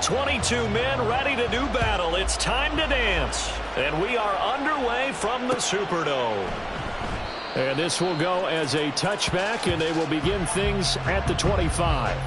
22 men ready to do battle. It's time to dance. And we are underway from the Superdome. And this will go as a touchback, and they will begin things at the 25.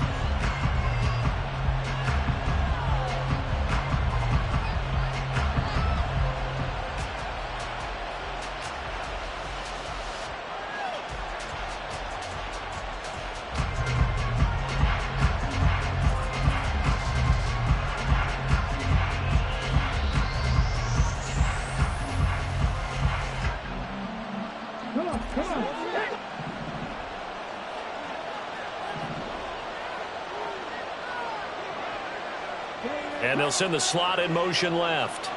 And they'll send the slot in motion left.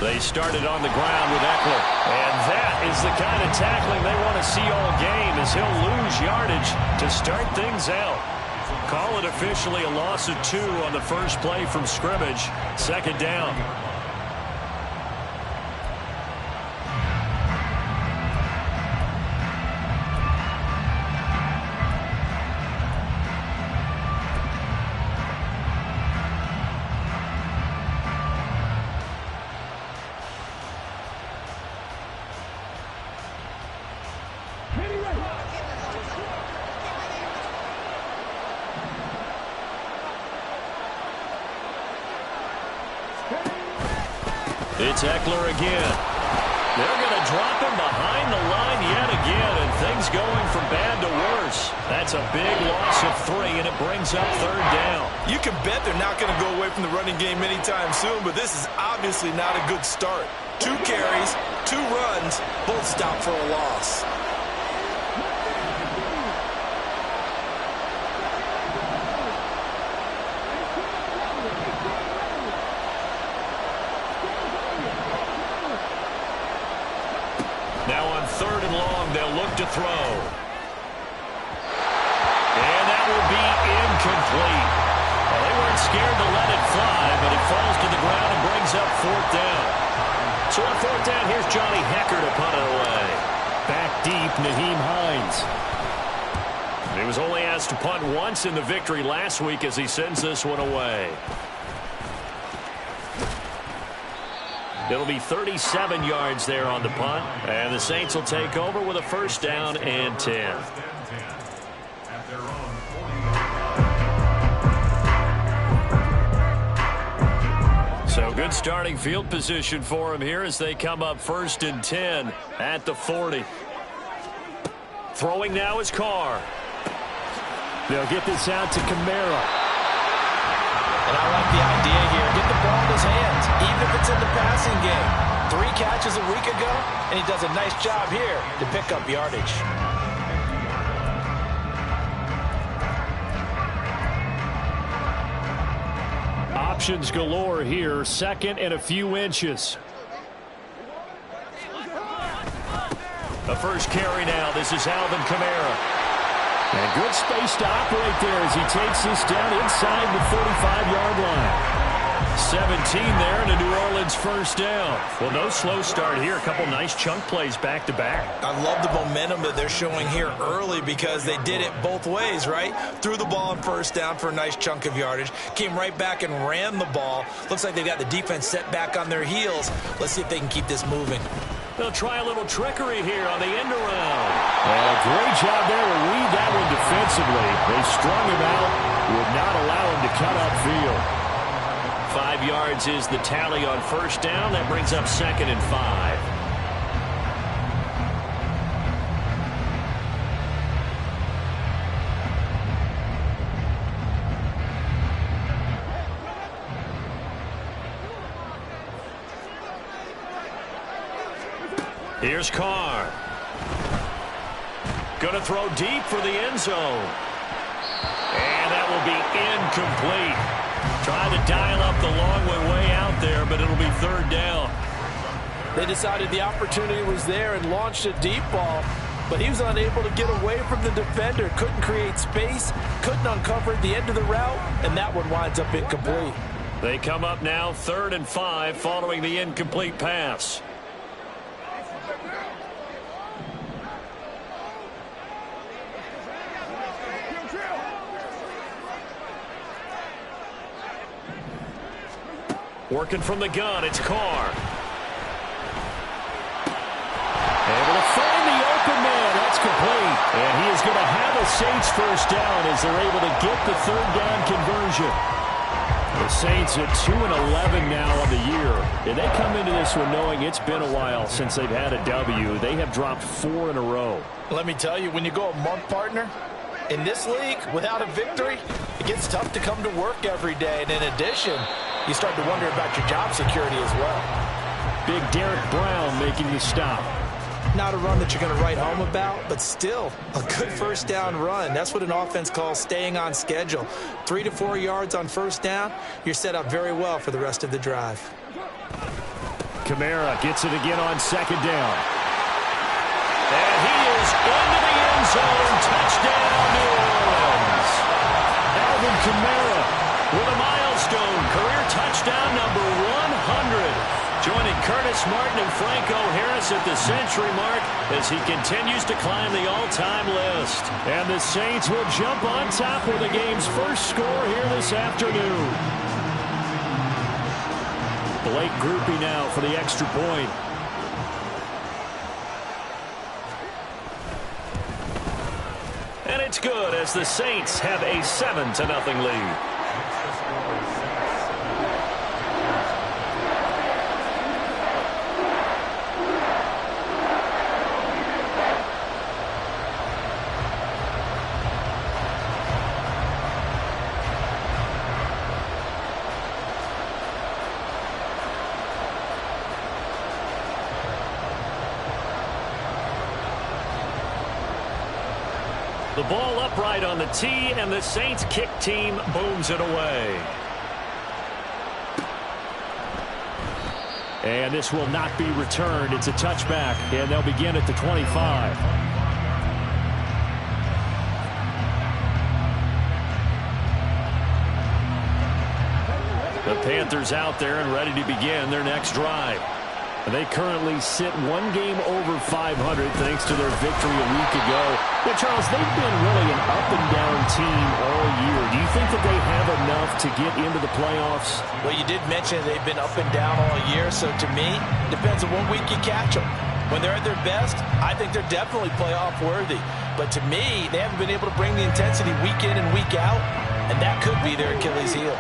They started on the ground with Eckler. And that is the kind of tackling they want to see all game, as he'll lose yardage to start things out. Call it officially a loss of 2 on the first play from scrimmage. Second down. It's Eckler again. They're going to drop him behind the line yet again, and things going from bad to worse. That's a big loss of 3, and it brings up third down. You can bet they're not going to go away from the running game anytime soon, but this is obviously not a good start. 2 carries, 2 runs, both stopped for a loss. Now on third and long, they'll look to throw. And that will be incomplete. Well, they weren't scared to let it fly, but it falls to the ground and brings up fourth down. So on fourth down, here's Johnny Hecker to punt it away. Back deep, Nyheim Hines. He was only asked to punt once in the victory last week as he sends this one away. It'll be 37 yards there on the punt, and the Saints will take over with a first down and 10. So good starting field position for him here as they come up first and 10 at the 40. Throwing now is Carr. They'll get this out to Kamara. And I like the idea here. Get the ball in his hands, even if it's in the passing game. 3 catches a week ago, and he does a nice job here to pick up yardage. Options galore here. Second and a few inches. The first carry now. This is Alvin Kamara. And good space to operate there as he takes this down inside the 45-yard line. 17 there and a New Orleans first down. Well, no slow start here. A couple nice chunk plays back-to-back. I love the momentum that they're showing here early because they did it both ways, right? Threw the ball on first down for a nice chunk of yardage. Came right back and ran the ball. Looks like they've got the defense set back on their heels. Let's see if they can keep this moving. They'll try a little trickery here on the end around. And a great job there to read that one defensively. They strung him out, would not allow him to cut upfield. 5 yards is the tally on first down. That brings up second and 5. Here's Carr. Going to throw deep for the end zone. And that will be incomplete. Trying to dial up the long way out there, but it'll be third down. They decided the opportunity was there and launched a deep ball, but he was unable to get away from the defender. Couldn't create space, couldn't uncover the end of the route, and that one winds up incomplete. They come up now third and 5 following the incomplete pass. Working from the gun, it's Carr. Able to find the open man. That's complete. And he is going to have a Saints first down as they're able to get the third down conversion. The Saints at 2-11 now on the year. And they come into this one knowing it's been a while since they've had a W. They have dropped 4 in a row. Let me tell you, when you go a month, partner, in this league, without a victory, it gets tough to come to work every day. And in addition, you start to wonder about your job security as well. Big Derek Brown making the stop. Not a run that you're going to write home about, but still a good first down run. That's what an offense calls staying on schedule. 3 to 4 yards on first down, you're set up very well for the rest of the drive. Kamara gets it again on second down. And he is into the end zone. Touchdown, New Orleans. Alvin Kamara with a milestone career touchdown number 100. Joining Curtis Martin and Franco Harris at the century mark as he continues to climb the all-time list. And the Saints will jump on top with the game's first score here this afternoon. Blake Grupe now for the extra point. And it's good as the Saints have a 7-0 lead. The ball upright on the tee, and the Saints kick team booms it away. And this will not be returned. It's a touchback, and they'll begin at the 25. The Panthers out there and ready to begin their next drive. They currently sit 1 game over 500 thanks to their victory a week ago. But, Charles, they've been really an up-and-down team all year. Do you think that they have enough to get into the playoffs? Well, you did mention they've been up and down all year, so to me, depends on what week you catch them. When they're at their best, I think they're definitely playoff-worthy. But to me, they haven't been able to bring the intensity week in and week out, and that could be their Achilles heel.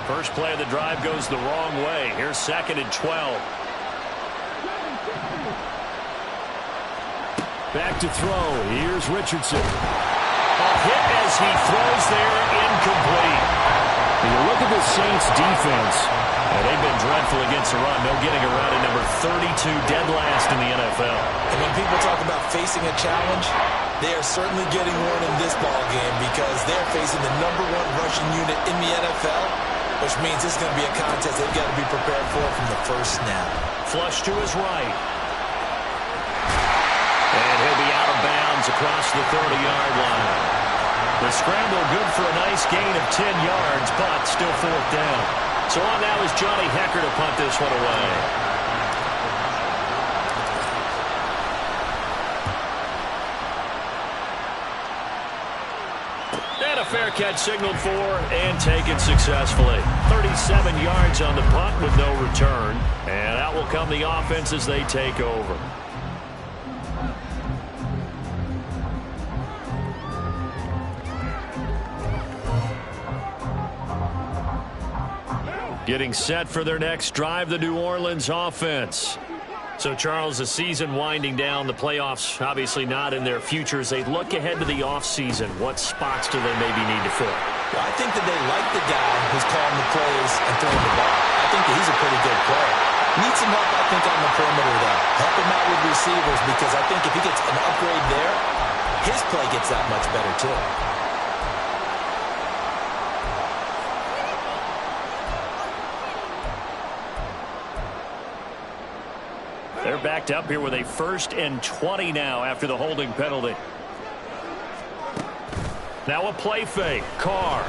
First play of the drive goes the wrong way. Here's 2nd and 12. Back to throw. Here's Richardson. A hit as he throws there, incomplete. When you look at the Saints defense, they've been dreadful against the run. No getting around at number 32, dead last in the NFL. And when people talk about facing a challenge, they are certainly getting one in this ball game because they're facing the #1 rushing unit in the NFL, which means this is going to be a contest they've got to be prepared for from the first snap. Flush to his right. And he'll be out of bounds across the 30-yard line. The scramble good for a nice gain of 10 yards, but still 4th down. So on now is Johnny Hecker to punt this one away. And a fair catch signaled for and taken successfully. 37 yards on the punt with no return. And out will come the offense as they take over. Getting set for their next drive, the New Orleans offense. So, Charles, the season winding down, the playoffs obviously not in their future. As they look ahead to the offseason, what spots do they maybe need to fill? Well, I think that they like the guy who's calling the plays and throwing the ball. I think that he's a pretty good player. Needs some help, I think, on the perimeter, though. Help him out with receivers because I think if he gets an upgrade there, his play gets that much better, too. They're backed up here with a 1st and 20 now after the holding penalty. Now a play fake. Carr.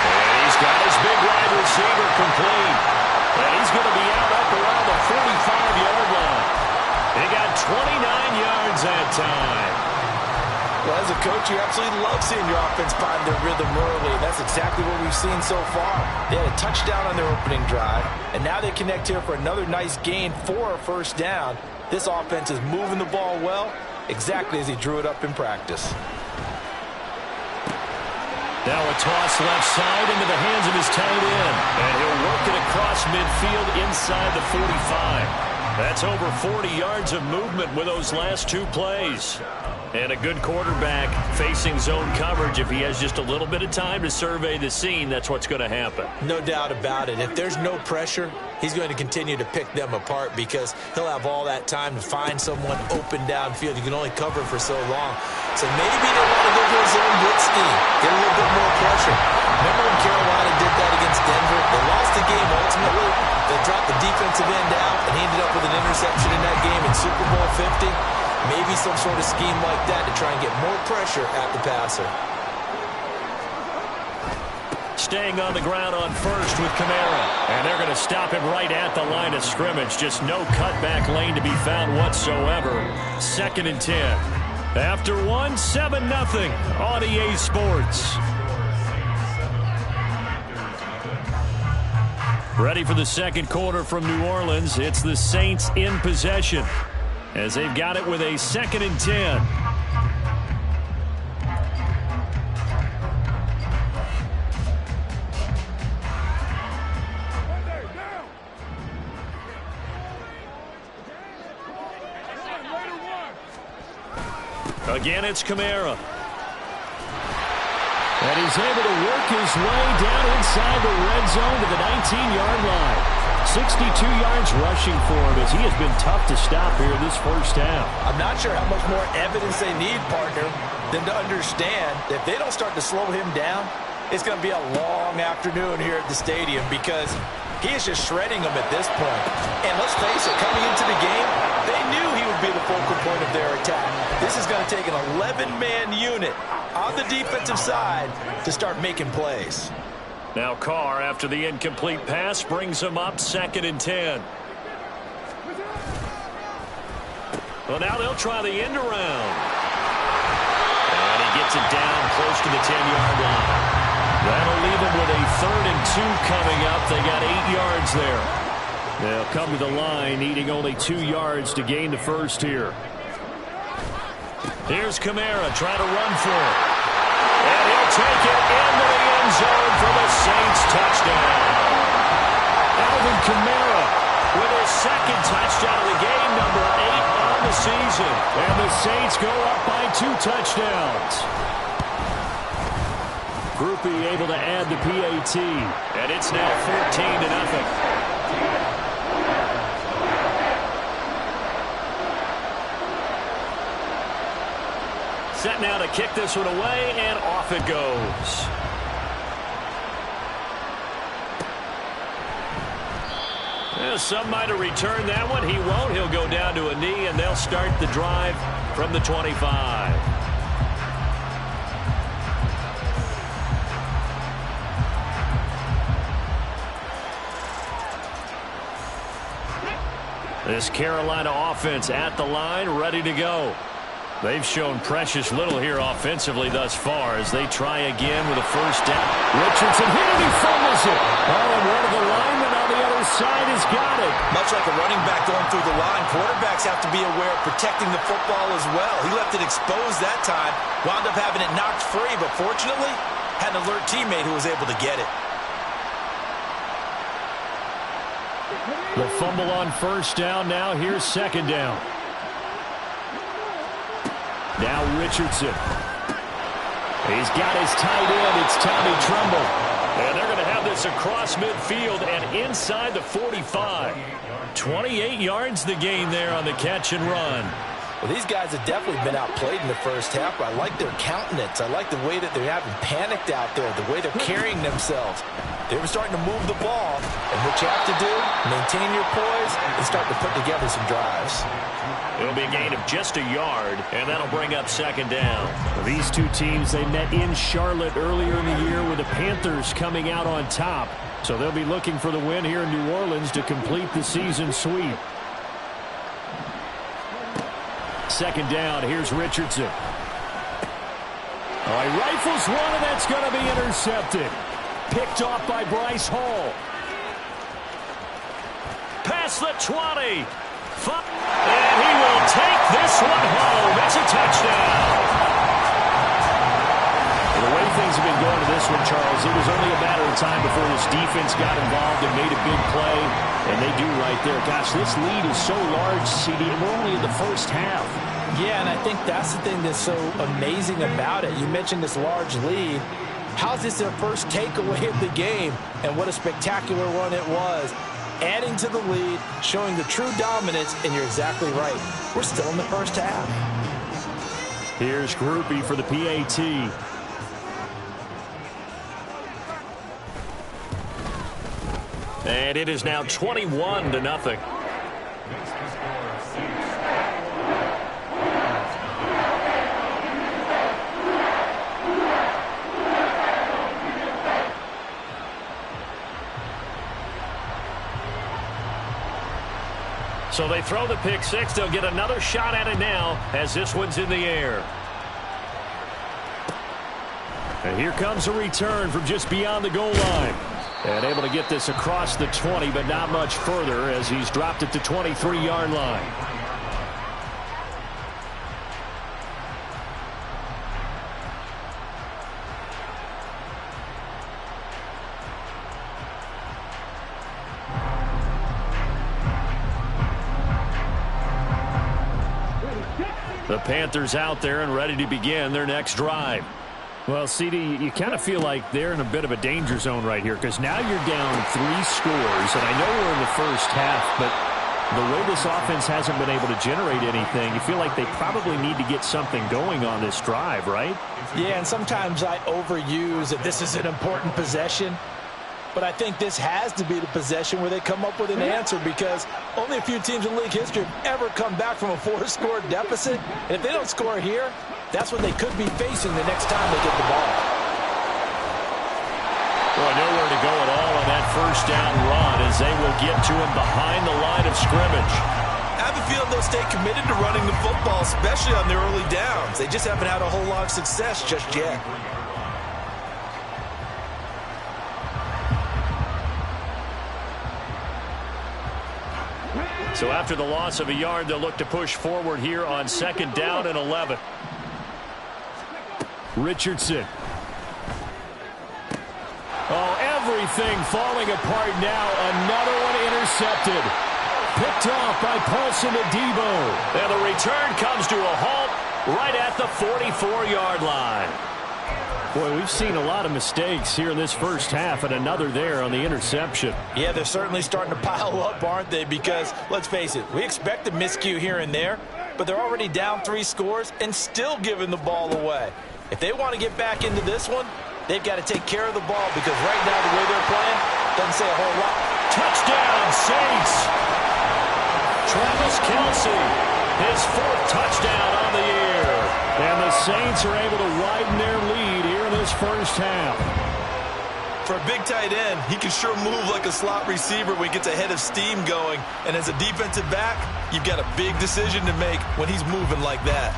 And he's got his big wide receiver complete. And he's going to be out up around the 45-yard line. He got 29 yards that time. Well, as a coach, you absolutely love seeing your offense find their rhythm early, and that's exactly what we've seen so far. They had a touchdown on their opening drive, and now they connect here for another nice gain for a first down. This offense is moving the ball well, exactly as he drew it up in practice. Now a toss left side into the hands of his tight end, and he'll work it across midfield inside the 45. That's over 40 yards of movement with those last two plays. And a good quarterback facing zone coverage. If he has just a little bit of time to survey the scene, that's what's going to happen. No doubt about it. If there's no pressure, he's going to continue to pick them apart because he'll have all that time to find someone open downfield. You can only cover for so long. So maybe they want to go to a zone blitz scheme, get a little bit more pressure. Remember when Carolina did that against Denver? They lost the game ultimately. They dropped the defensive end out, and he ended up with an interception in that game in Super Bowl 50. Maybe some sort of scheme like that to try and get more pressure at the passer. Staying on the ground on first with Kamara. And they're going to stop him right at the line of scrimmage. Just no cutback lane to be found whatsoever. 2nd and 10. After one, 7-0 on EA Sports. Ready for the second quarter from New Orleans. It's the Saints in possession, as they've got it with a 2nd and 10. Again, it's Kamara. And he's able to work his way down inside the red zone to the 19-yard line. 62 yards rushing for him, as he has been tough to stop here this first half. I'm not sure how much more evidence they need, partner, than to understand that if they don't start to slow him down, it's going to be a long afternoon here at the stadium because he is just shredding them at this point. And let's face it, coming into the game, they knew he would be the focal point of their attack. This is going to take an 11-man unit on the defensive side to start making plays. Now Carr, after the incomplete pass, brings him up 2nd and 10. Well, now they'll try the end around. And he gets it down close to the 10-yard line. That'll leave him with a 3rd and 2 coming up. They got 8 yards there. They'll come to the line, needing only 2 yards to gain the first here. Here's Kamara trying to run for it. And he'll take it into the end zone for the Saints touchdown. Alvin Kamara with his 2nd touchdown of the game, number 8 on the season. And the Saints go up by 2 touchdowns. Groupie able to add the PAT. And it's now 14-0. Set now to kick this one away, and off it goes. Yeah, some might have returned that one. He won't. He'll go down to a knee, and they'll start the drive from the 25. This Carolina offense at the line, ready to go. They've shown precious little here offensively thus far as they try again with a first down. Richardson hit it, he fumbles it. Oh, and one of the linemen on the other side has got it. Much like a running back going through the line, quarterbacks have to be aware of protecting the football as well. He left it exposed that time, wound up having it knocked free, but fortunately had an alert teammate who was able to get it. The fumble on first down. Now here's 2nd down. Now Richardson. He's got his tight end. It's Tommy Tremble. And they're going to have this across midfield and inside the 45. 28 yards the gain there on the catch and run. Well, these guys have definitely been outplayed in the first half, but I like their countenance. I like the way that they're having panicked out there, the way they're carrying themselves. They were starting to move the ball, and what you have to do, maintain your poise and start to put together some drives. It'll be a gain of just a yard, and that'll bring up 2nd down. These two teams, they met in Charlotte earlier in the year with the Panthers coming out on top. So they'll be looking for the win here in New Orleans to complete the season sweep. 2nd down, here's Richardson. Oh, he rifles one, and that's going to be intercepted. Picked off by Bryce Hall. Past the 20. And he will take this one home. It's a touchdown. The way things have been going to this one, Charles, it was only a matter of time before this defense got involved and made a big play, and they do right there. Gosh, this lead is so large, CD, and we're only in the first half. Yeah, and I think that's the thing that's so amazing about it. You mentioned this large lead. How's this their first takeaway of the game? And what a spectacular run it was. Adding to the lead, showing the true dominance, and you're exactly right. We're still in the first half. Here's Groupie for the PAT. And it is now 21-0. So they throw the pick six. They'll get another shot at it now as this one's in the air. And here comes a return from just beyond the goal line. And able to get this across the 20, but not much further as he's dropped it to 23-yard line. The Panthers out there and ready to begin their next drive. Well, CD, you kind of feel like they're in a bit of a danger zone right here because now you're down 3 scores, and I know we're in the first half, but the way this offense hasn't been able to generate anything, you feel like they probably need to get something going on this drive, right? Yeah, and sometimes I overuse that this is an important possession, but I think this has to be the possession where they come up with an answer because only a few teams in league history have ever come back from a 4-score deficit, and if they don't score here, that's what they could be facing the next time they get the ball. Boy, nowhere to go at all on that first down run as they will get to him behind the line of scrimmage. I have a feeling they'll stay committed to running the football, especially on their early downs. They just haven't had a whole lot of success just yet. So after the loss of a yard, they'll look to push forward here on 2nd down and 11. Richardson. Oh, everything falling apart now. Another one intercepted. Picked off by Paulson Adebo. And the return comes to a halt right at the 44-yard line. Boy, we've seen a lot of mistakes here in this first half, and another there on the interception. Yeah, they're certainly starting to pile up, aren't they? Because, let's face it, we expect a miscue here and there, but they're already down 3 scores and still giving the ball away. If they want to get back into this one, they've got to take care of the ball because right now the way they're playing doesn't say a whole lot. Touchdown, Saints! Travis Kelce, his 4th touchdown on the year. And the Saints are able to widen their lead here in this first half. For a big tight end, he can sure move like a slot receiver when he gets a head of steam going. And as a defensive back, you've got a big decision to make when he's moving like that.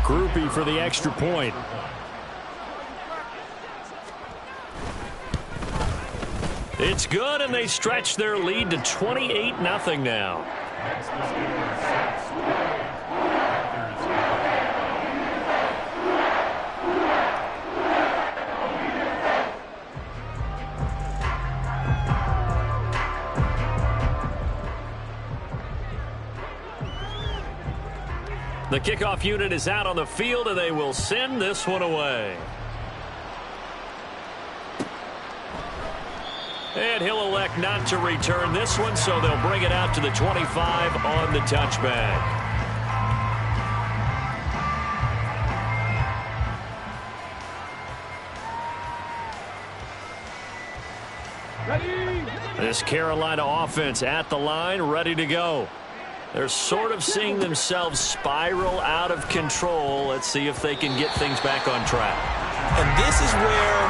Groupie for the extra point. It's good, and they stretch their lead to 28-0 now. The kickoff unit is out on the field, and they will send this one away. And he'll elect not to return this one, so they'll bring it out to the 25 on the touchback. This Carolina offense at the line, ready to go. They're sort of seeing themselves spiral out of control. Let's see if they can get things back on track. And this is where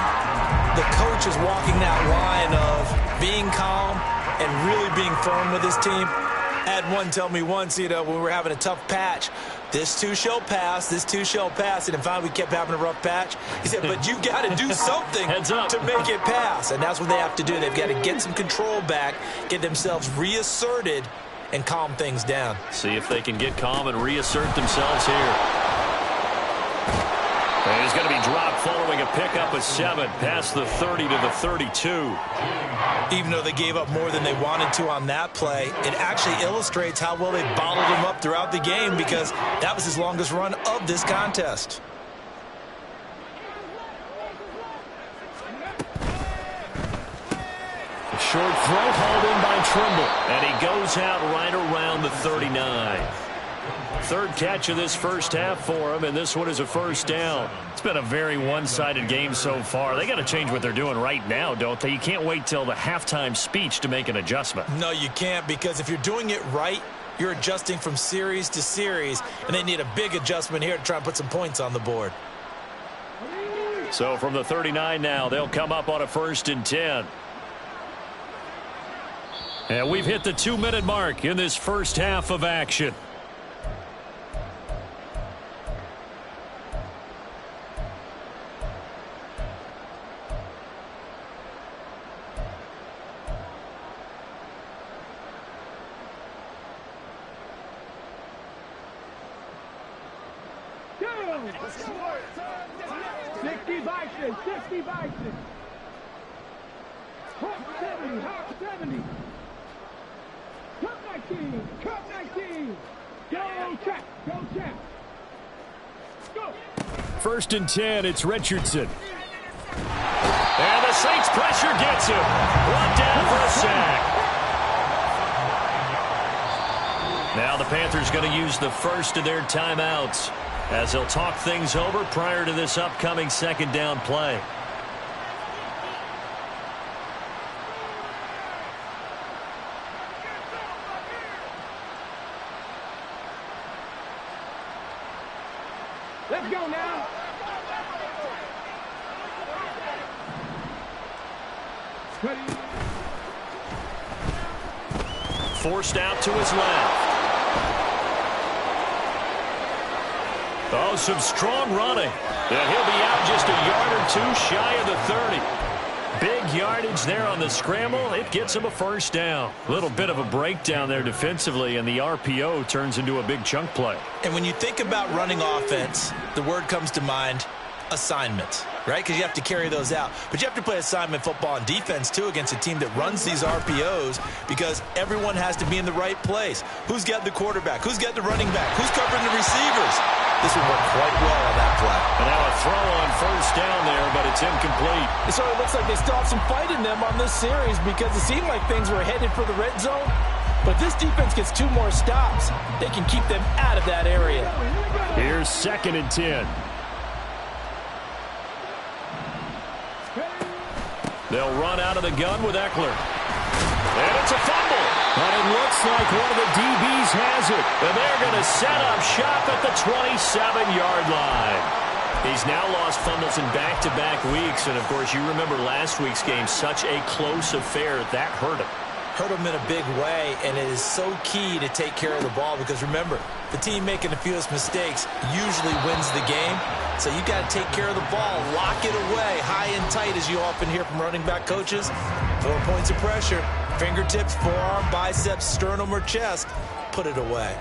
the coach is walking that line of being calm and really being firm with his team. I had one tell me once, when we were having a tough patch, this too shall pass, this too shall pass. And finally we kept having a rough patch. He said, but you've got to do something to make it pass. And that's what they have to do. They've got to get some control back, get themselves reasserted, and calm things down. See if they can get calm and reassert themselves here. And he's going to be dropped following a pickup of 7 past the 30 to the 32. Even though they gave up more than they wanted to on that play, it actually illustrates how well they bottled him up throughout the game, because that was his longest run of this contest. Short throw hauled in by Trimble. And he goes out right around the 39. Third catch of this first half for him, and this one is a first down. It's been a very one-sided game so far. They got to change what they're doing right now, don't they? You can't wait till the halftime speech to make an adjustment. No, you can't, because if you're doing it right, you're adjusting from series to series, and they need a big adjustment here to try and put some points on the board. So from the 39 now, they'll come up on a 1st and 10. And we've hit the 2-minute mark in this first half of action. Go! 60 Bison, 60 Bison. Hawk 70, Hawk 70. Cup 19, Cup 19. Go, check, go, check. Go. 1st and 10, it's Richardson. And the Saints pressure gets him. One down for a sack. Now the Panthers going to use the first of their timeouts as they'll talk things over prior to this upcoming 2nd down play. Let's go now. Ready. Forced out to his left. Oh, some strong running. And he'll be out just a yard or two shy of the 30. Big yardage there on the scramble. It gets him a first down. A little bit of a breakdown there defensively, and the RPO turns into a big chunk play. And when you think about running offense, the word comes to mind, assignments, right? Because you have to carry those out. But you have to play assignment football on defense, too, against a team that runs these RPOs, because everyone has to be in the right place. Who's got the quarterback? Who's got the running back? Who's covering the receivers? This will work quite well on that play. And now a throw on first down there, but it's incomplete. So it looks like they still have some fight in them on this series, because it seemed like things were headed for the red zone. But this defense gets 2 more stops. They can keep them out of that area. Here's 2nd and 10. They'll run out of the gun with Eckler. And it's a fumble. But it looks like one of the DBs has it. And they're going to set up shop at the 27-yard line. He's now lost fumbles in back-to-back weeks. And, of course, you remember last week's game, such a close affair. That hurt him. Hurt him in a big way, and it is so key to take care of the ball, because remember, the team making the fewest mistakes usually wins the game. So you got to take care of the ball, lock it away high and tight, as you often hear from running back coaches. 4 points of pressure, fingertips, forearm, biceps, sternum, or chest. Put it away.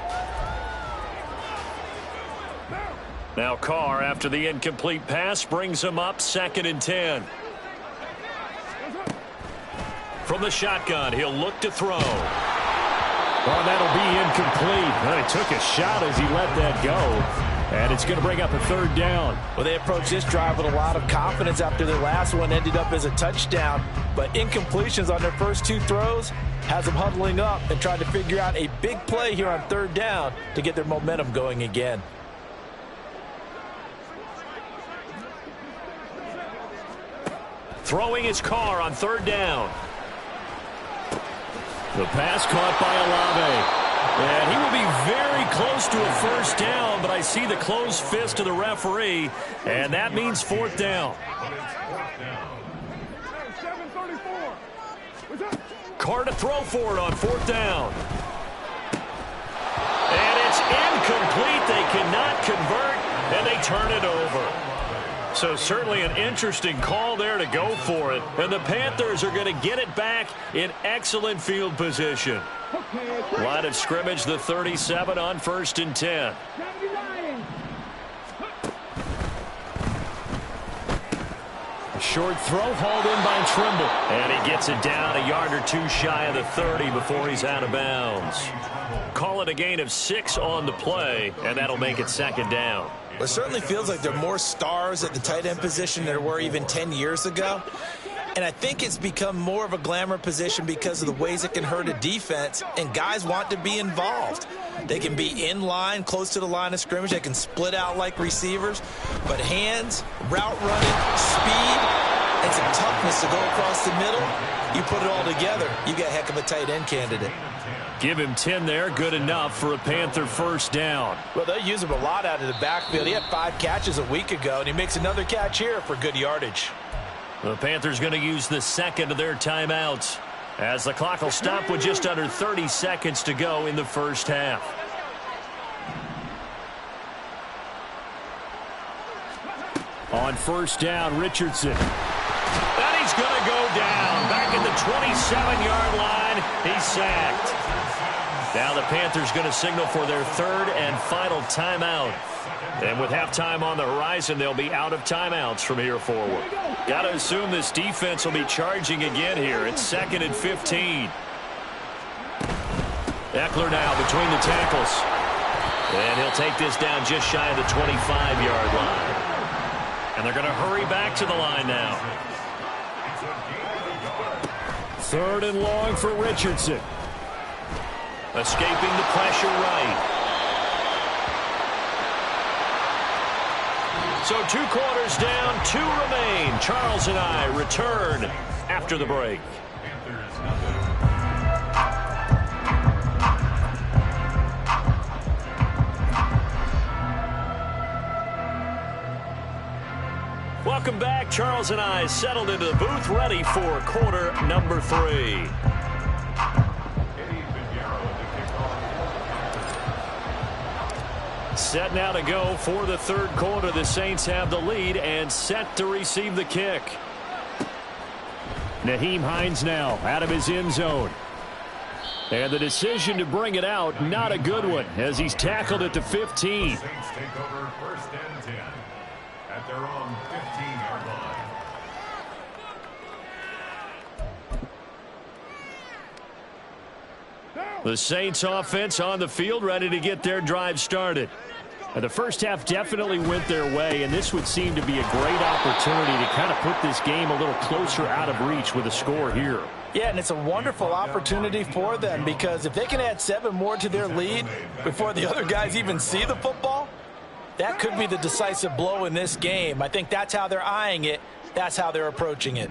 Now Carr, after the incomplete pass, brings him up 2nd and 10. From the shotgun, he'll look to throw. Well, that'll be incomplete. Well, he took a shot as he let that go. And it's going to bring up a 3rd down. Well, they approached this drive with a lot of confidence after their last one ended up as a touchdown. But incompletions on their first 2 throws has them huddling up and trying to figure out a big play here on 3rd down to get their momentum going again. Throwing his Carr on 3rd down. The pass caught by Olave. And he will be very close to a first down, but I see the closed fist of the referee, and that means 4th down. Carr to throw for it on 4th down. And it's incomplete. They cannot convert, and they turn it over. So certainly an interesting call there to go for it. And the Panthers are going to get it back in excellent field position. Line of scrimmage, the 37 on 1st and 10. A short throw hauled in by Trimble. And he gets it down a yard or two shy of the 30 before he's out of bounds. Call it a gain of 6 on the play, and that'll make it 2nd down. Well, it certainly feels like there are more stars at the tight end position than there were even 10 years ago. And I think it's become more of a glamour position because of the ways it can hurt a defense, and guys want to be involved. They can be in line, close to the line of scrimmage. They can split out like receivers. But hands, route running, speed, and some toughness to go across the middle, you put it all together, you got a heck of a tight end candidate. Give him 10 there. Good enough for a Panther 1st down. Well, they use him a lot out of the backfield. He had 5 catches a week ago, and he makes another catch here for good yardage. The Panthers going to use the 2nd of their timeouts, as the clock will stop with just under 30 seconds to go in the 1st half. On 1st down, Richardson. And he's going to go down. Back at the 27-yard line. He's sacked. Now the Panthers going to signal for their 3rd and final timeout. And with halftime on the horizon, they'll be out of timeouts from here forward. Got to assume this defense will be charging again here. It's 2nd and 15. Eckler now between the tackles. And he'll take this down just shy of the 25-yard line. And they're going to hurry back to the line now. 3rd and long for Richardson. Escaping the pressure right. So 2 quarters down, 2 remain. Charles and I return after the break. Welcome back. Charles and I settled into the booth, ready for quarter number 3. Set now to go for the 3rd quarter. The Saints have the lead and set to receive the kick. Nyheim Hines now out of his end zone. And the decision to bring it out, not a good one, as he's tackled at the 15. Saints take over 1st and 10 at their own 15-yard line. The Saints offense on the field, ready to get their drive started. And the 1st half definitely went their way, and this would seem to be a great opportunity to kind of put this game a little closer out of reach with a score here. Yeah, and it's a wonderful opportunity for them, because if they can add 7 more to their lead before the other guys even see the football, that could be the decisive blow in this game. I think that's how they're eyeing it. That's how they're approaching it.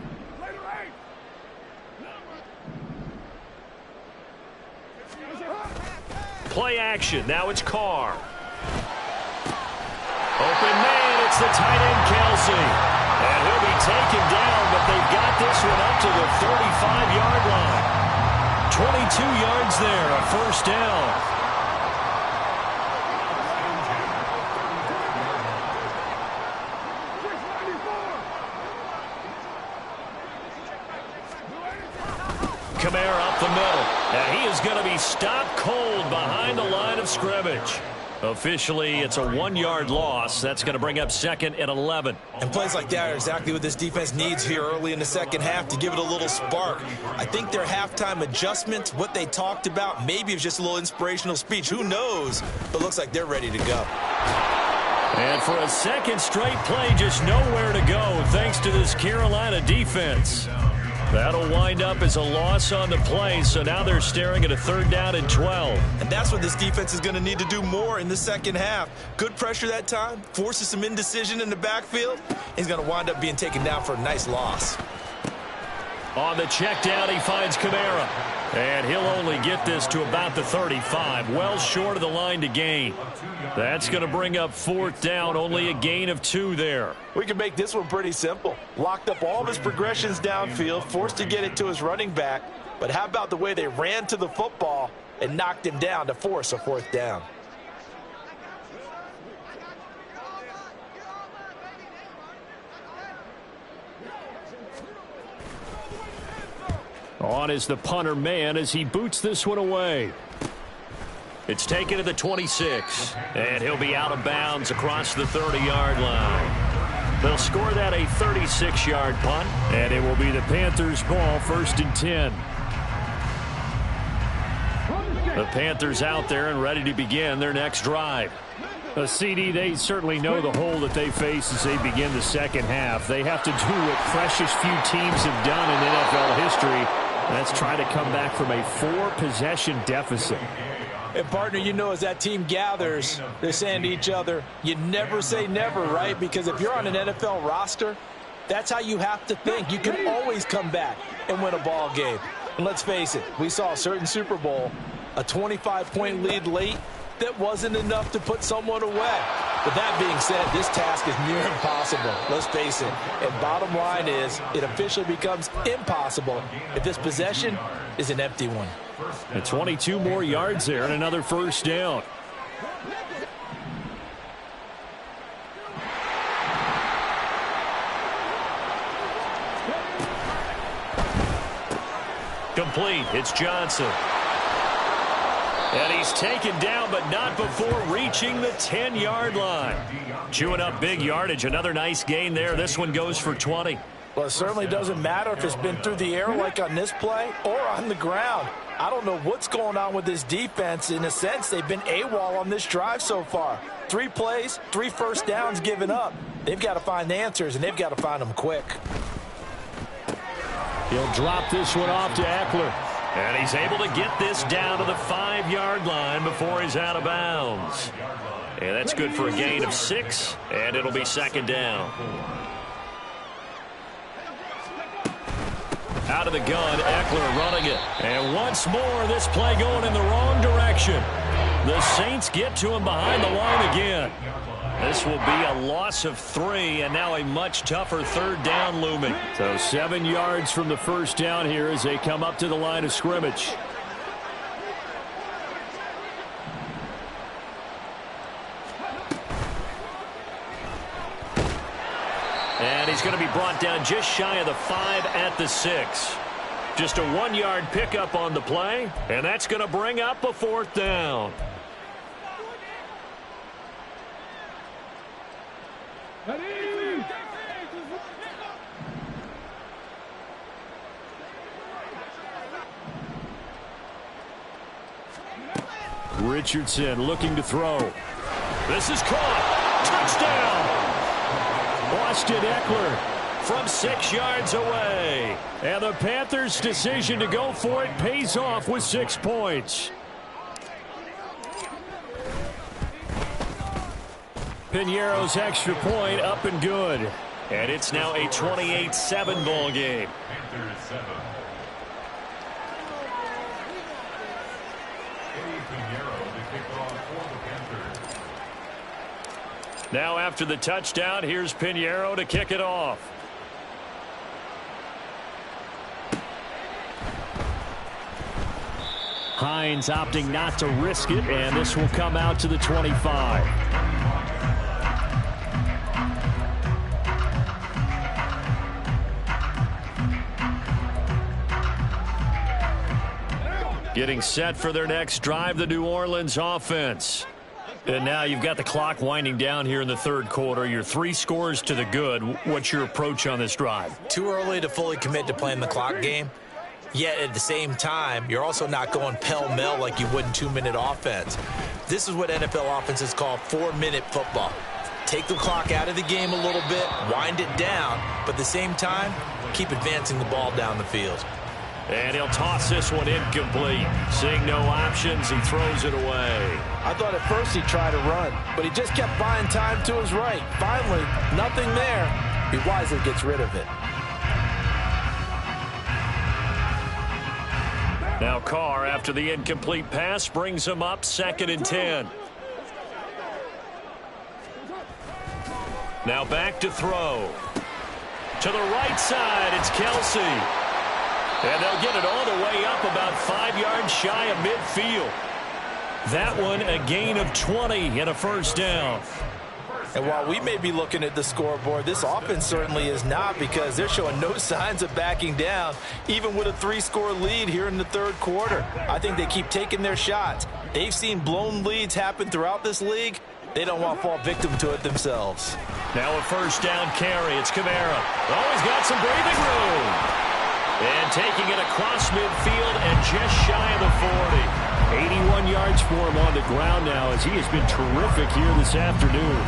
Play action. Now it's Carr. Open man. It's the tight end, Kelsey. And he'll be taken down, but they've got this one up to the 35-yard line. 22 yards there, a 1st down. Kamara up the middle. And he is going to be stopped cold behind the line of scrimmage. Officially, it's a 1-yard loss. That's going to bring up 2nd and 11. And plays like that are exactly what this defense needs here early in the 2nd half to give it a little spark. I think their halftime adjustments, what they talked about, maybe it was just a little inspirational speech. Who knows? But looks like they're ready to go. And for a 2nd straight play, just nowhere to go thanks to this Carolina defense. That'll wind up as a loss on the play, so now they're staring at a 3rd down and 12. And that's what this defense is going to need to do more in the 2nd half. Good pressure that time, forces some indecision in the backfield. He's going to wind up being taken down for a nice loss. On the check down, he finds Kamara. And he'll only get this to about the 35, well short of the line to gain. That's going to bring up 4th down, only a gain of 2 there. We can make this one pretty simple. Locked up all of his progressions downfield, forced to get it to his running back. But how about the way they ran to the football and knocked him down to force a 4th down? On is the punter man as he boots this one away. It's taken to the 26, and he'll be out of bounds across the 30-yard line. They'll score that a 36-yard punt, and it will be the Panthers' ball, 1st and 10. The Panthers out there and ready to begin their next drive. A CD, they certainly know the hole that they face as they begin the second half. They have to do what precious few teams have done in NFL history. That's try to come back from a 4-possession deficit. And, partner, you know, as that team gathers, they're saying to each other, you never say never, right? Because if you're on an NFL roster, that's how you have to think. You can always come back and win a ball game. And let's face it, we saw a certain Super Bowl, a 25-point lead late, that wasn't enough to put someone away. But that being said, this task is near impossible. Let's face it. And bottom line is, it officially becomes impossible if this possession is an empty one. And 22 more yards there and another 1st down. Complete. It's Johnson. And he's taken down, but not before reaching the 10-yard line. Chewing up big yardage. Another nice gain there. This one goes for 20. Well, it certainly doesn't matter if it's been through the air like on this play or on the ground. I don't know what's going on with this defense. In a sense, they've been AWOL on this drive so far. 3 plays, 3 1st downs given up. They've got to find answers, and they've got to find them quick. He'll drop this one off to Eckler. And he's able to get this down to the 5-yard line before he's out of bounds. And that's good for a gain of 6, and it'll be 2nd down. Out of the gun, Eckler running it. And once more, this play going in the wrong direction. The Saints get to him behind the line again. This will be a loss of 3, and now a much tougher 3rd down looming. So 7 yards from the 1st down here as they come up to the line of scrimmage. And he's going to be brought down just shy of the 5 at the 6. Just a 1-yard pickup on the play, and that's going to bring up a 4th down. Richardson looking to throw. This is caught. Touchdown. Austin Eckler from 6 yards away. And the Panthers' decision to go for it pays off with 6 points. Piñeiro's extra point up and good. And it's now a 28-7 ball game. Panthers 7. Piñeiro to kick off for the Panthers. Now after the touchdown, here's Piñeiro to kick it off. Hines opting not to risk it, and this will come out to the 25. Getting set for their next drive, the New Orleans offense. And now you've got the clock winding down here in the 3rd quarter. You're 3 scores to the good. What's your approach on this drive? Too early to fully commit to playing the clock game. Yet at the same time, you're also not going pell-mell like you would in 2-minute offense. This is what NFL offenses call 4-minute football. Take the clock out of the game a little bit, wind it down, but at the same time, keep advancing the ball down the field. And he'll toss this one incomplete. Seeing no options, he throws it away. I thought at first he'd try to run, but he just kept buying time to his right. Finally, nothing there. He wisely gets rid of it. Now Carr, after the incomplete pass, brings him up 2nd and 10. Now back to throw. To the right side, it's Kelsey. And they'll get it all the way up about 5 yards shy of midfield. That one a gain of 20 and a first down. And while we may be looking at the scoreboard, this offense certainly is not, because they're showing no signs of backing down, even with a 3-score lead here in the 3rd quarter. I think they keep taking their shots. They've seen blown leads happen throughout this league. They don't want to fall victim to it themselves. Now a first down carry. It's Kamara. Oh, he's got some breathing room. And taking it across midfield and just shy of the 40. 81 yards for him on the ground now, as he has been terrific here this afternoon.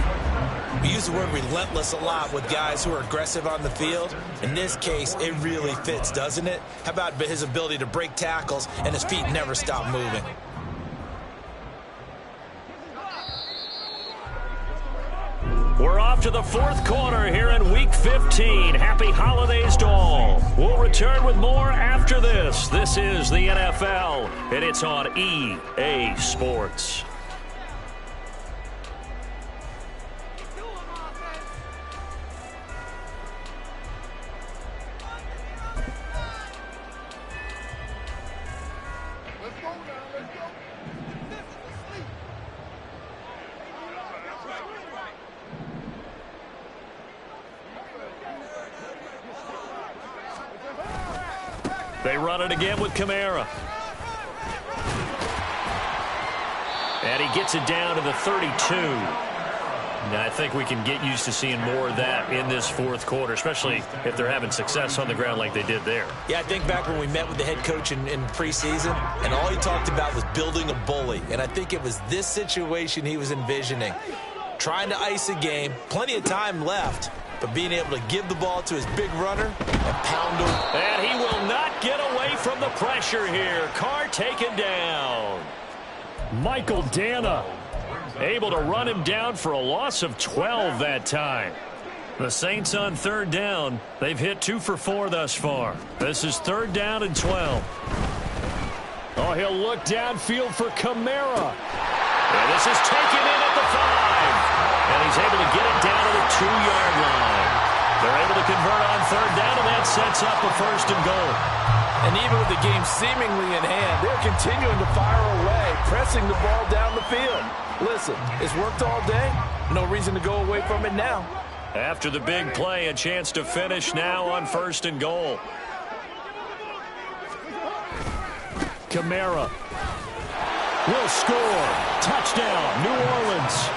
We use the word relentless a lot with guys who are aggressive on the field. In this case, it really fits, doesn't it? How about his ability to break tackles and his feet never stop moving? We're off to the 4th quarter here in Week 15. Happy holidays to all. We'll return with more after this. This is the NFL, and it's on EA Sports. They run it again with Kamara. And he gets it down to the 32. Now, I think we can get used to seeing more of that in this 4th quarter, especially if they're having success on the ground like they did there. Yeah, I think back when we met with the head coach in preseason, and all he talked about was building a bully. And I think it was this situation he was envisioning. Trying to ice a game, plenty of time left, but being able to give the ball to his big runner and pound him. And he will not get away from the pressure here. Carr taken down. Michael Dana able to run him down for a loss of 12 that time. The Saints on 3rd down. They've hit 2 for 4 thus far. This is 3rd down and 12. Oh, he'll look downfield for Kamara. And this is taken in at the 5. And he's able to get it down to the 2-yard line. They're able to convert on 3rd down, and that sets up a 1st and goal. And even with the game seemingly in hand, they're continuing to fire away, pressing the ball down the field. Listen, it's worked all day. No reason to go away from it now. After the big play, a chance to finish now on 1st and goal. Kamara will score. Touchdown, New Orleans.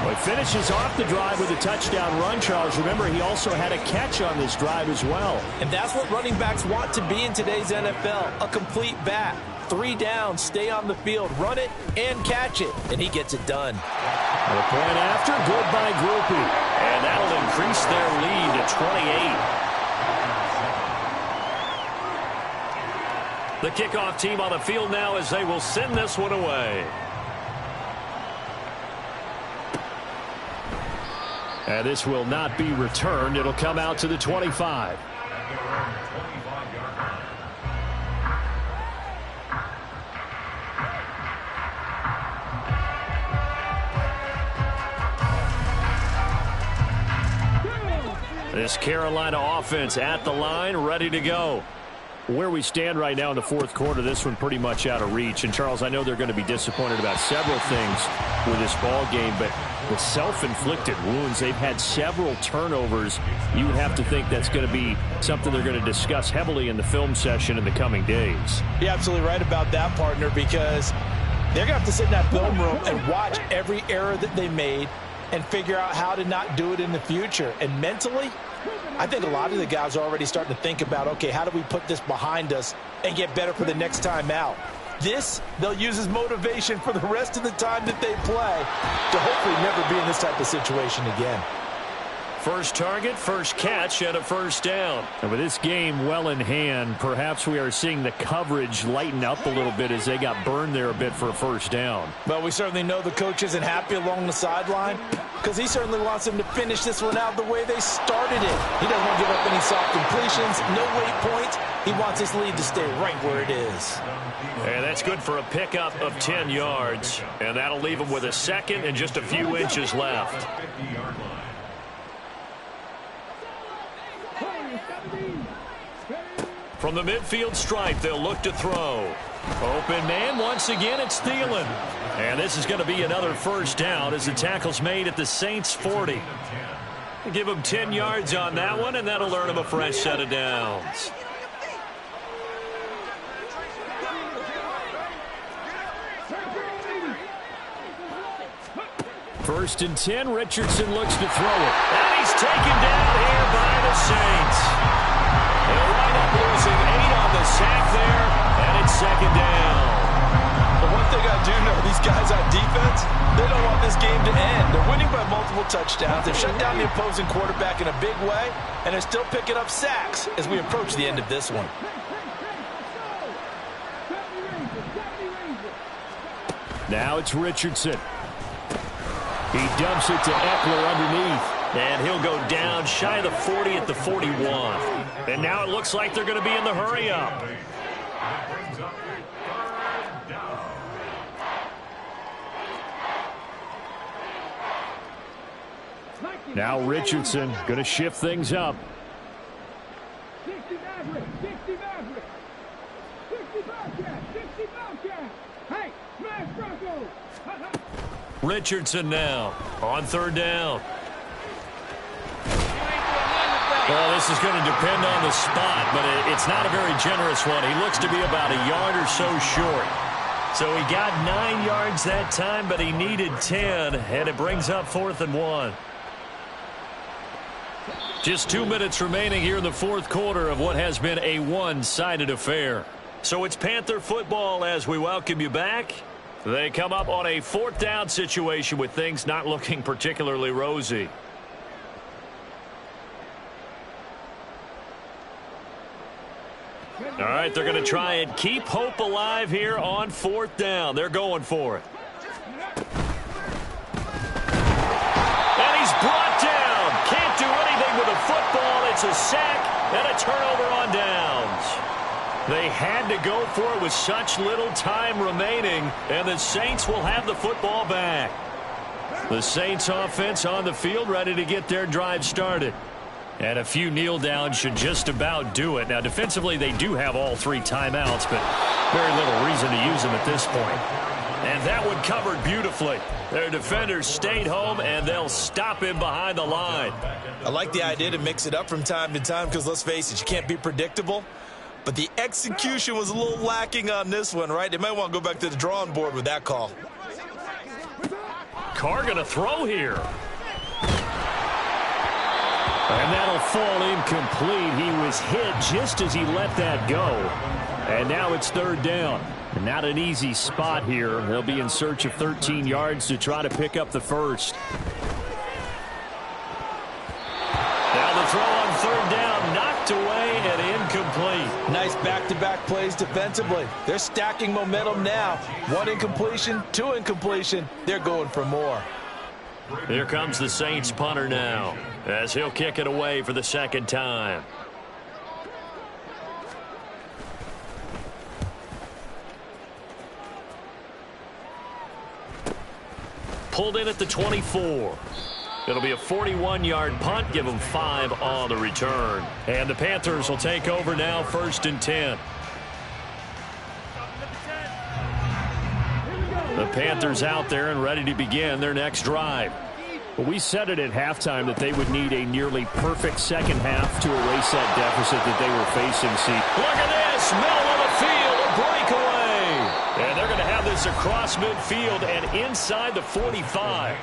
Well, he finishes off the drive with a touchdown run, Charles. Remember, he also had a catch on this drive as well. And that's what running backs want to be in today's NFL, a complete back. 3 down, stay on the field, run it, and catch it. And he gets it done. The point after, good by Groupie. And that'll increase their lead to 28. The kickoff team on the field now as they will send this one away. And this will not be returned. It'll come out to the 25. This Carolina offense at the line, ready to go. Where we stand right now in the 4th quarter, this one pretty much out of reach. And, Charles, I know they're going to be disappointed about several things with this ball game, but the self-inflicted wounds, they've had several turnovers. You would have to think that's going to be something they're going to discuss heavily in the film session in the coming days. You're absolutely right about that, partner, because they're going to have to sit in that film room and watch every error that they made and figure out how to not do it in the future. And mentally, I think a lot of the guys are already starting to think about, okay, how do we put this behind us and get better for the next time out? This, they'll use as motivation for the rest of the time that they play to hopefully never be in this type of situation again. First target, first catch, and a first down. And with this game well in hand, perhaps we are seeing the coverage lighten up a little bit as they got burned there a bit for a first down. Well, we certainly know the coach isn't happy along the sideline because he certainly wants them to finish this one out the way they started it. He doesn't want to give up any soft completions, no wait points. He wants his lead to stay right where it is. And that's good for a pickup of 10 yards. And that'll leave him with a second and just a few inches left. From the midfield stripe, they'll look to throw. Open man, once again, it's Thielen. And this is going to be another first down as the tackle's made at the Saints' 40. Give him 10 yards on that one, and that'll earn him a fresh set of downs. First and 10, Richardson looks to throw it. And he's taken down here by the Saints. They'll wind up losing 8 on the sack there, and it's second down. The one thing I do know, these guys on defense, they don't want this game to end. They're winning by multiple touchdowns. They've shut down the opposing quarterback in a big way, and they're still picking up sacks as we approach the end of this one. Now it's Richardson. He dumps it to Eckler underneath. And he'll go down shy of the 40 at the 41. And now it looks like they're going to be in the hurry-up. Now Richardson going to shift things up. 60 Maverick, 60 Maverick, 60 Bobcat, 60 Bobcat. Hey, smash Broncos. Richardson now on third down. Well, this is going to depend on the spot, but it's not a very generous one. He looks to be about a yard or so short. So he got 9 yards that time, but he needed 10, and it brings up 4th and 1. Just 2 minutes remaining here in the fourth quarter of what has been a one-sided affair. So it's Panther football as we welcome you back. They come up on a 4th down situation with things not looking particularly rosy. All right, they're going to try and keep hope alive here on 4th down. They're going for it. And he's brought down. Can't do anything with a football. It's a sack and a turnover on downs. They had to go for it with such little time remaining, and the Saints will have the football back. The Saints offense on the field ready to get their drive started. And a few kneel downs should just about do it. Now, defensively, they do have all 3 timeouts, but very little reason to use them at this point. And that one covered beautifully. Their defenders stayed home, and they'll stop him behind the line. I like the idea to mix it up from time to time because, let's face it, you can't be predictable. But the execution was a little lacking on this one, right? They might want to go back to the drawing board with that call. Carr going to throw here. And that'll fall incomplete. He was hit just as he let that go. And now it's 3rd down. And not an easy spot here. They'll be in search of 13 yards to try to pick up the first. Now the throw on 3rd down, knocked away and incomplete. Nice back-to-back plays defensively. They're stacking momentum now. 1 incompletion, 2 incompletion. They're going for more. Here comes the Saints punter now, as he'll kick it away for the 2nd time. Pulled in at the 24. It'll be a 41-yard punt, give them 5 on the return. And the Panthers will take over now, 1st and 10. The Panthers out there and ready to begin their next drive. Well, we said it at halftime that they would need a nearly perfect second half to erase that deficit that they were facing. See, look at this, middle of the field, a breakaway. And they're going to have this across midfield and inside the 45.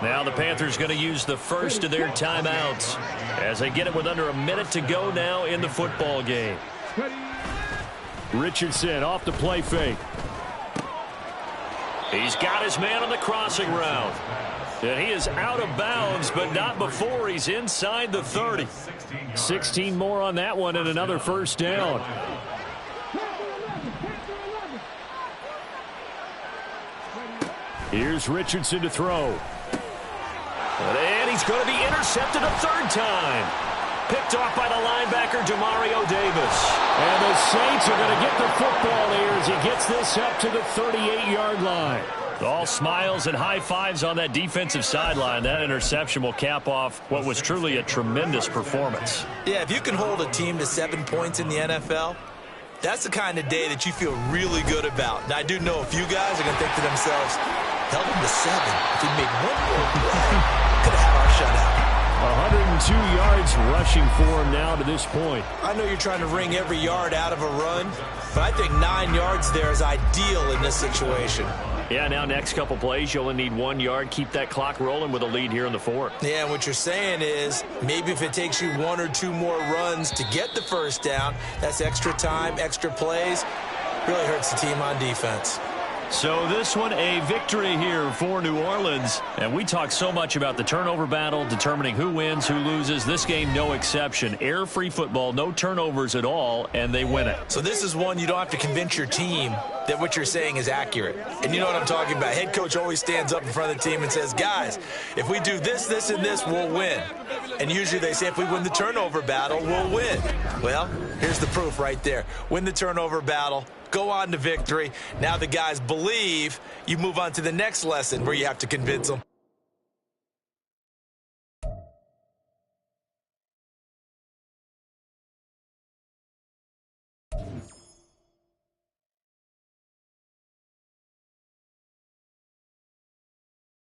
Now the Panthers going to use the first of their timeouts as they get it with under a minute to go now in the football game. He's got his man on the crossing route. And he is out of bounds, but not before he's inside the 30. 16 more on that one and another first down. Here's Richardson to throw. And he's going to be intercepted a third time. Picked off by the linebacker, Demario Davis. And the Saints are going to get the football here as he gets this up to the 38-yard line. All smiles and high fives on that defensive sideline. That interception will cap off what was truly a tremendous performance. Yeah, if you can hold a team to 7 points in the NFL, that's the kind of day that you feel really good about. And I do know a few guys are going to think to themselves, held him to 7. If he made one more play, could have had our shutout. 102 yards rushing for him now to this point. I know you're trying to wring every yard out of a run, but I think 9 yards there is ideal in this situation. Yeah, now next couple plays, you only need 1 yard. Keep that clock rolling with a lead here in the 4th. Yeah, and what you're saying is maybe if it takes you 1 or 2 more runs to get the first down, that's extra time, extra plays. Really hurts the team on defense. So this one, a victory here for New Orleans. And we talk so much about the turnover battle, determining who wins, who loses. This game, no exception. Air-free football, no turnovers at all, and they win it. So this is one you don't have to convince your team that what you're saying is accurate. And you know what I'm talking about. Head coach always stands up in front of the team and says, guys, if we do this, this, and this, we'll win. And usually they say if we win the turnover battle, we'll win. Well, here's the proof right there. Win the turnover battle. Go on to victory. Now the guys believe. You move on to the next lesson where you have to convince them.